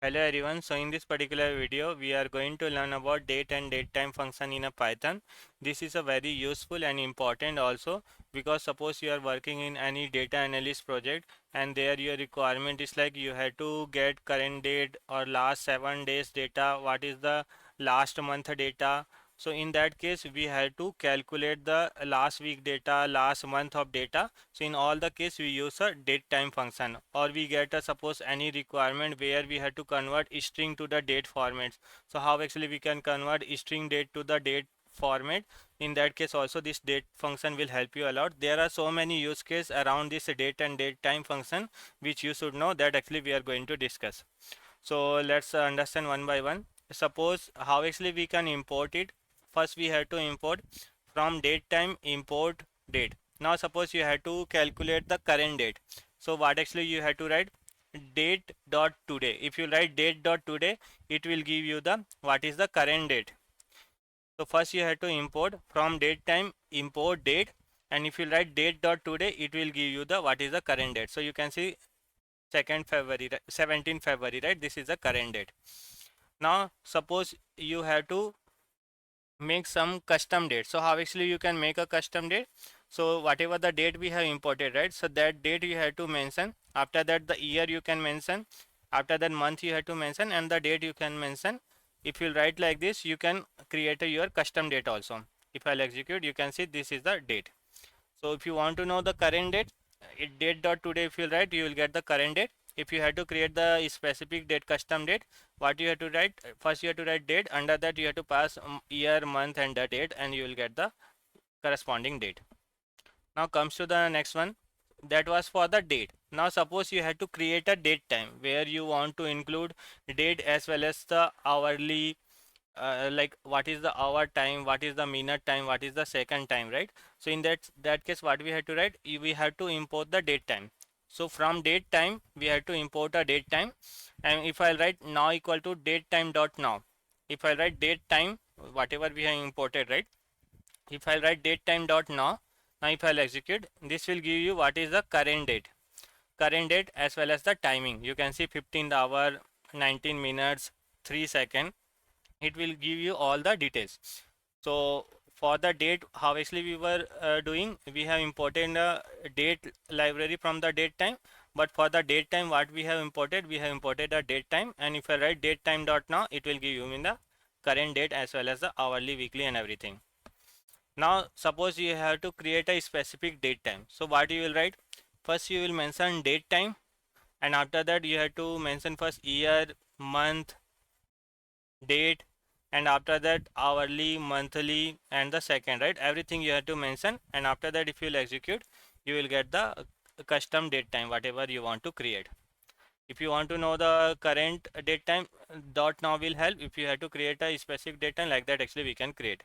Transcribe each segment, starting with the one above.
Hello everyone, so in this particular video we are going to learn about date and date time function in a Python. This is a very useful and important also, because suppose you are working in any data analyst project and there your requirement is like you have to get current date or last 7 days data, what is the last month data. So in that case we have to calculate the last week data, last month of data. So in all the case we use a date time function, or we get a suppose any requirement where we have to convert string to the date format. So how actually we can convert string date to the date format. In that case also this date function will help you a lot. There are so many use cases around this date and date time function which you should know, that actually we are going to discuss. So let's understand one by one. Suppose how actually we can import it. First we have to import from date time, import date. Now suppose you have to calculate the current date. So what actually you have to write? Date dot today. If you write date dot today, it will give you the what is the current date. So first you have to import from date time, import date, and if you write date dot today, it will give you the what is the current date. So you can see 2nd February, 17th February, right? This is the current date. Now suppose you have to make some custom date. So how actually you can make a custom date? So whatever the date we have imported, right? So that date you have to mention. After that the year you can mention. After that month you have to mention, and the date you can mention. If you write like this, you can create your custom date also. If I'll execute, you can see this is the date. So if you want to know the current date, date dot today if you write, you will get the current date. If you have to create the specific date, custom date, what you have to write? First you have to write date. Under that you have to pass year, month, and the date, and you will get the corresponding date. Now comes to the next one. That was for the date. Now suppose you have to create a date time where you want to include date as well as the hourly, like what is the hour time, what is the minute time, what is the second time, right? So in that case what we have to write, we have to import the date time. So from date time we have to import a date time, and if I write now equal to date time dot now, if I write date time whatever we have imported, right? If I write date time dot now if I'll execute, this will give you what is the current date as well as the timing. You can see 15th hour, 19 minutes, 3 second. It will give you all the details. So for the date, how actually we were doing, we have imported a date library from the date time. But for the date time, what we have imported, we have imported a date time. And if I write date time dot now, it will give you in the current date as well as the hourly, weekly, and everything. Now suppose you have to create a specific date time. So what you will write? First you will mention date time, and after that you have to mention first year, month, date, and after that hourly, monthly, and the second, right? Everything you have to mention, and after that if you will execute, you will get the custom date time whatever you want to create. If you want to know the current date time, dot now will help. If you have to create a specific date time, like that actually we can create.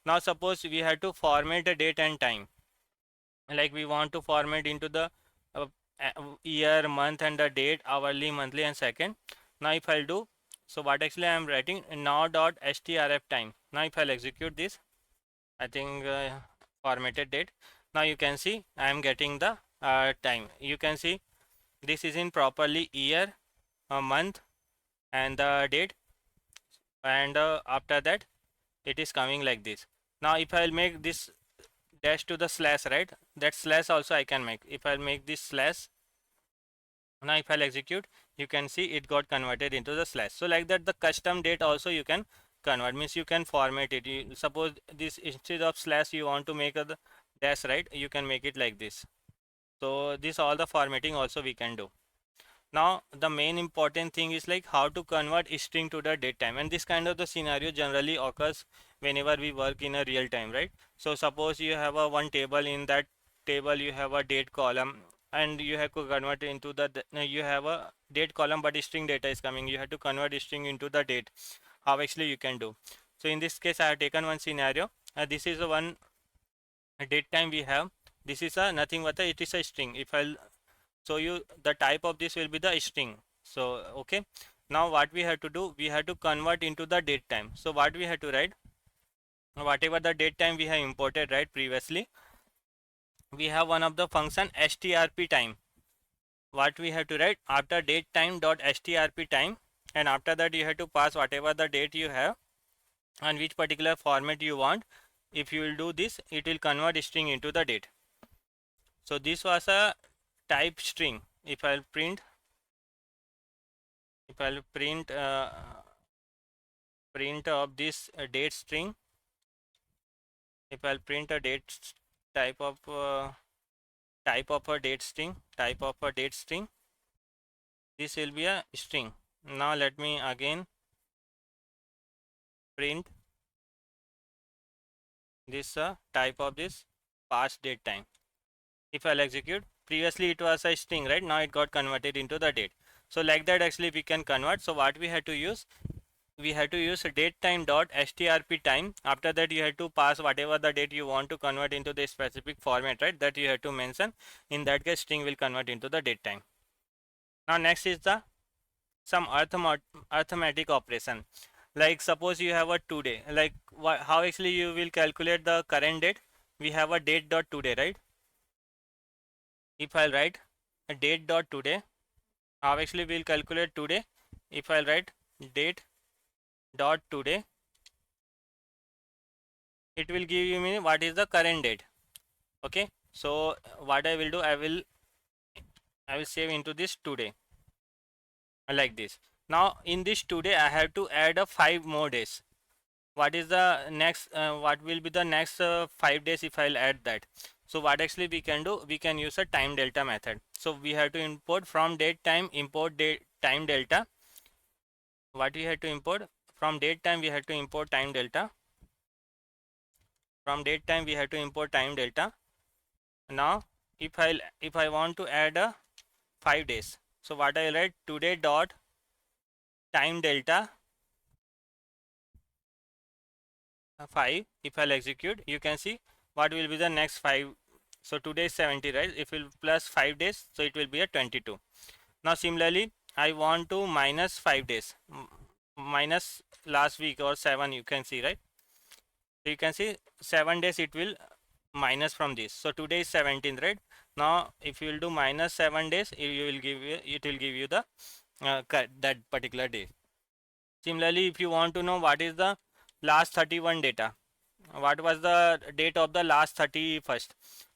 Now suppose we have to format the date and time, like we want to format into the uh, year, month, and the date, hourly, monthly, and second. Now if I'll do, so what actually I am writing, now dot strftime. Now if I'll execute this, I think formatted date. Now you can see I am getting the time. You can see this is in properly year, month, and the date, and after that it is coming like this. Now if I'll make this dash to the slash, right? That slash also I can make. If I'll make this slash, now if I'll execute, you can see it got converted into the slash. So like that the custom date also you can convert, means you can format it. Suppose this instead of slash you want to make a dash, right? You can make it like this. So this all the formatting also we can do. Now the main important thing is like how to convert string to the date time, and this kind of the scenario generally occurs whenever we work in a real time, right? So suppose you have a one table, in that table you have a date column, and you have to convert it into the you have a date column but string data is coming, you have to convert string into the date. How actually you can do? So in this case I have taken one scenario. This is the one date time we have. This is a nothing but it is a string. If I'll so you the type of this will be the string. So okay, now what we have to do, we have to convert into the date time. So what we have to write, whatever the date time we have imported right previously, we have one of the function strptime. What we have to write, after date time dot strptime, and after that you have to pass whatever the date you have and which particular format you want. If you will do this, it will convert string into the date. So this was a type string. If I'll print of this date string, if I'll print a type of type of a date string, this will be a string. Now let me again print this type of this past date time. If I'll execute, previously it was a string, right? Now it got converted into the date. So like that actually we can convert. So what we had to use, we had to use date time dot strptime. After that you had to pass whatever the date you want to convert into the specific format, right? That you have to mention. In that case, string will convert into the date time. Now next is the some arithmetic operation. Like suppose you have a today, like how actually you will calculate the current date. We have a date dot today, right? If I'll write a date dot today, how actually we'll calculate today. If I'll write date dot today, it will give you me what is the current date. Okay, so what I will do, I will save into this today like this. Now in this today I have to add a 5 more days. What is the next what will be the next 5 days if I'll add that? So what actually we can do, we can use a time delta method. So we have to import from date time, import date time delta. What we have to import from date time, we have to import time delta. From date time we have to import time delta. Now if I want to add a 5 days, so what I write, today dot time delta 5. If I'll execute, you can see what will be the next 5. So today is 70, right? If we'll plus 5 days, so it will be a 22. Now similarly, I want to minus 5 days, minus last week or 7, you can see, right? So you can see 7 days it will minus from this. So today is 17th, right? Now if you will do minus 7 days, it will give you the that particular day. Similarly, if you want to know what is the last 31 data, what was the date of the last 31st,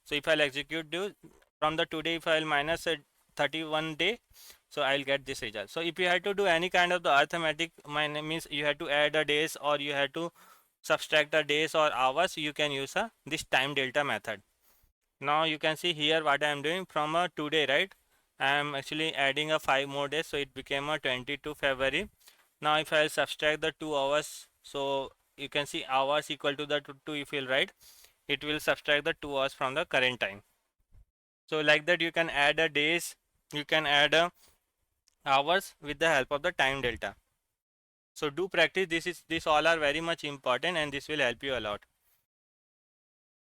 so if I'll execute do from the today, if I'll minus a 31 day, so I'll get this result. So if you had to do any kind of the arithmetic, means you had to add the days or you had to subtract the days or hours, you can use this time delta method. Now you can see here what I am doing from a today, right? I am actually adding a 5 more days, so it became a 22 February. Now if I subtract the 2 hours, so you can see hours equal to the 2, if you'll write, it will subtract the 2 hours from the current time. So like that you can add a days, you can add a hours with the help of the time delta. So do practice, this all are very much important and this will help you a lot.